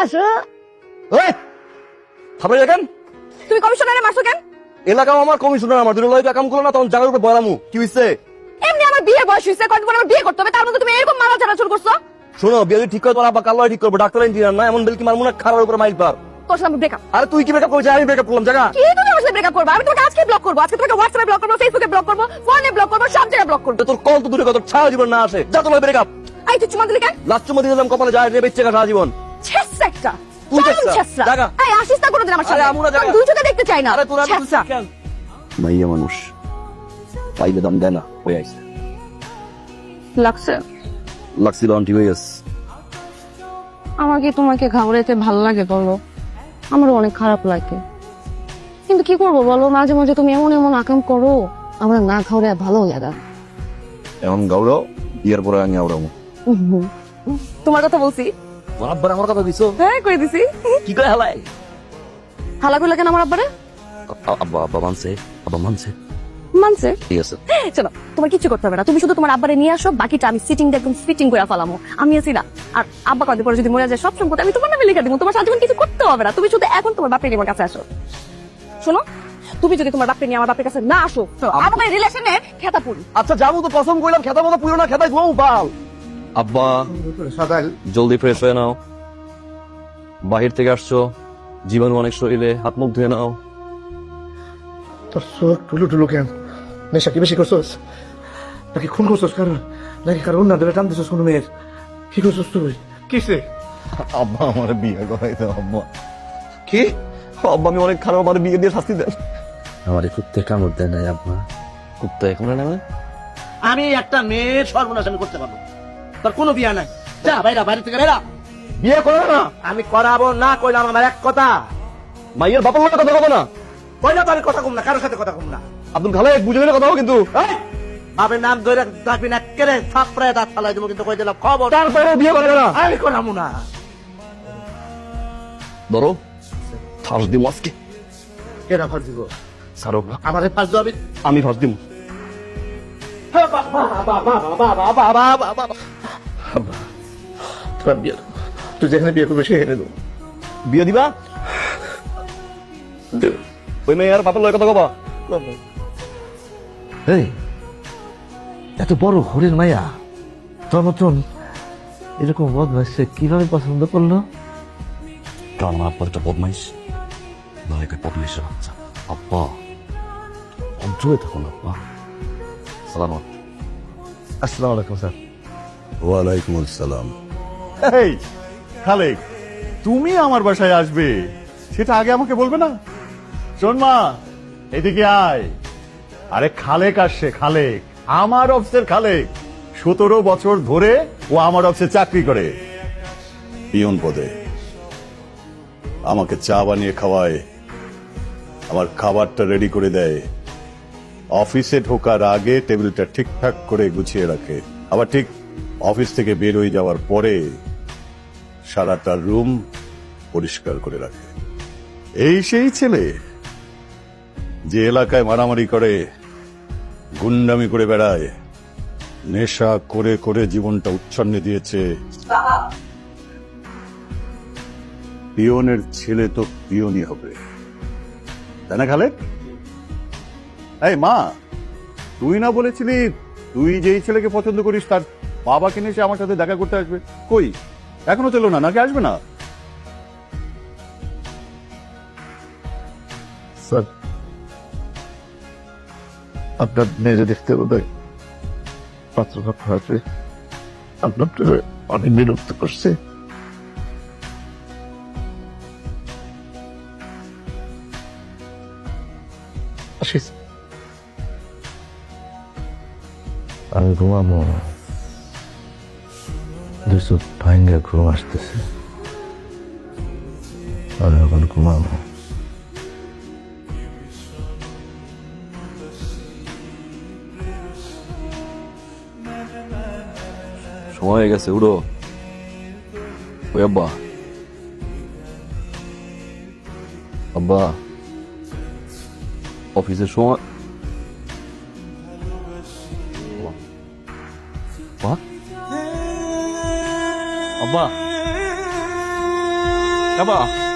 আসো। ওই থামলে কেন? তুমি কমিশনারে মারছো কেন? এলাকাও আমার কমিশনার, আমার দুটো লয়টা কাম করলো না, তখন জায়গার উপর বলামু কি হইছে? এমনি আমার বিয়ে বয়স হয়েছে, কতদিন পর আমার বিয়ে করতে হবে, তার মধ্যে তুমি এরকম মারা চালাচল করছো। শোনো, বিয়ে যদি ঠিক করে তোমার আব্বা কাল্লা ঠিক করবো, ডাক্তার ইঞ্জিনিয়ার না, এমন বেলকি মারমু না খারাপ উপর মাইল পার। তোর সাথে ব্রেকআপ। আরে তুই কি ব্রেকআপ করেছিস? আমি ব্রেকআপ করলাম জায়গা। কি তুমি আমার সাথে ব্রেকআপ করবে? আমি তোমাকে আজকে ব্লক করবো, আজকে তোমাকে হোয়াটসঅ্যাপে ব্লক করবো, ফেসবুকে ব্লক করবো, ফোনে ব্লক করবো, সব জায়গায় ব্লক করবো। তোর কল তো দূরে কত সারা জীবন না আসে, যা তোমার ব্রেকআপ। এই তুই চুমা দিলি কেন? লাস্ট চুমা দিয়ে দিলাম কপালে, যায় রে বেঁচে গা সারা জীবন। ছেসরা একটা। তুই চরম ছেসরা। ছেসরা। জাগা। এই আসিস না কোনোদিন আমার আরে সাথে। আমরা জাগা। আমি দুই চোখে দেখতে চাই না। আরে তোরা ছেসরা। মাইয়া মানুষ পাইলে দাম দেয় না, হয়ে আইছে। লাগছে লাগছিল আন্টি হয়ে গেছে। আমাকে তোমাকে ঘাবড়াইতে ভালো লাগে বলো, আমারও অনেক খারাপ লাগে, কিন্তু কি করবো বলো, মাঝে মাঝে তুমি এমন এমন আকাম করো আমরা না ঘাবড়ে ভালো লাগা। এখন গাউড়াও, বিয়ের পরে আমি আউড়াবো। তোমার কথা বলছি। তোমার আব্বার আমার কথা দিছো? হ্যাঁ করে দিছি। কি করে হালাই? হালা করলে কেন আমার আব্বারে? আব্বা মানছে, আব্বা মানছে। মানছে? ঠিক আছে। চলো তোমার কিছু করতে হবে না, তুমি শুধু তোমার আব্বারে নিয়ে আসো, বাকিটা আমি সিটিং একদম ফিটিং করে ফেলামো। আমি আছি না। আর আব্বা কদিন পরে যদি মরে যায় সব সম্পত্তি আমি তোমার নামে লিখে দিব, তোমার সারা জীবন কিছু করতে হবে না, তুমি শুধু এখন তোমার বাপের আমার কাছে আসো। শোনো, তুমি যদি তোমার বাপকে নিয়ে আমার বাপের কাছে না আসো, আমাদের রিলেশনে খেতা পড়ি। আচ্ছা যাবো তো, কসম কইলাম খেতা মতো পুরো না, খেতাই ধোয়াও বাল। আব্বা জলদি ফ্রেশ হয়ে নাও, বাহির থেকে আসছো, জীবাণু অনেক শরীরে, হাত মুখ ধুয়ে নাও। তোর চোখ টুলু টুলু কেন? নেশা কি বেশি করছোস? নাকি খুন করছোস কারণ? নাকি কারণ অন্য ধরে টান দিছোস কোনো মেয়ের? কি করছোস তুই? কিসে? আব্বা আমার বিয়ে করাইতে, আব্বা কি? আব্বা আমি অনেক খারাপ, আমার বিয়ে দিয়ে শাস্তি দেন। আমার কুত্তে কামড় দেয় নাই আব্বা। কুত্তা এখন না আমি একটা মেয়ের সর্বনাশ আমি করতে পারবো, তোর কোনো বিয়া নাই। যা বাইরা, বাইরে থেকে বাইরা। বিয়ে করো না। আমি করাবো না কইলাম আমার এক কথা। মাইয়ের বাবার লোকের কথা বলবো না। কইলা তো আমি কথা কম না, কারোর সাথে কথা কম না। আব্দুল খালে বুঝে নিলে কথা হবে কিন্তু। এই, বাপের নাম ধরে ডাকবি না, কেড়ে থাপড়ায় দাঁত ফালাই দেবো, কিন্তু কই দিলাম খবর তারপরে বিয়ে করবে না। আমি করাবো না। ধরো ফাঁস দিব আজকে। কেনা ফাঁস দিব? সারো আমার ফাঁস দেবো আমি ফাঁস দিব। তোমার বিয়ে, তুই যেখানে বিয়ে করবে সেখানে দেবো। বিয়ে দিবা? ওই মেয়ের বাপের লোকের কথা কবা। এই এত বড় হরিণ মায়া তোর মতন এরকম বদমাইশ কিভাবে পছন্দ করলো? কারণ আমার আব্বা একটা বদমাইশ, ভাইকে বদমাইশের বাচ্চা। আব্বা অঞ্চলে থাকুন আব্বা। সালামত। আসসালামু আলাইকুম স্যার। ওয়ালাইকুম আসসালাম। এই খালেক, তুমি আমার বাসায় আসবে সেটা আগে আমাকে বলবে না? শোন মা, এদিকে আয়। আরে খালেক আসছে, খালেক আমার অফিসের খালেক। 17 বছর ধরে ও আমার অফিসে চাকরি করে। পিয়ন পদে আমাকে চা বানিয়ে খাওয়ায়, আমার খাবারটা রেডি করে দেয়, অফিসে ঢোকার আগে টেবিলটা ঠিকঠাক করে গুছিয়ে রাখে, আবার ঠিক অফিস থেকে বের হয়ে যাওয়ার পরে সারাটা রুম পরিষ্কার করে রাখে। এই সেই ছেলে যে এলাকায় মারামারি করে, গুন্ডামি করে বেড়ায়, নেশা করে করে জীবনটা উচ্ছন্নে দিয়েছে। পিয়নের ছেলে তো পিয়নই হবে, তাই না খালেক? এই মা, তুই না বলেছিলি তুই যেই ছেলেকে পছন্দ করিস তার বাবাকে নিয়ে সে আমার সাথে দেখা করতে আসবে? কই এখনো চলো না, নাকি আসবে না? স্যার, আপনার মেয়ে দেখতে বোধ হয় পাত্রপক্ষ আছে, আপনার অনেক বিরক্ত করছে। আসিস। আমি ঘুমাবো, দুশো ভাঙ্গা ঘুম আসতেছে, আমি এখন ঘুমাবো। সময় হয়ে গেছে, উড়ো। ওই আব্বা, আব্বা অফিসের সময়। আব্বা, আব্বা আব্বা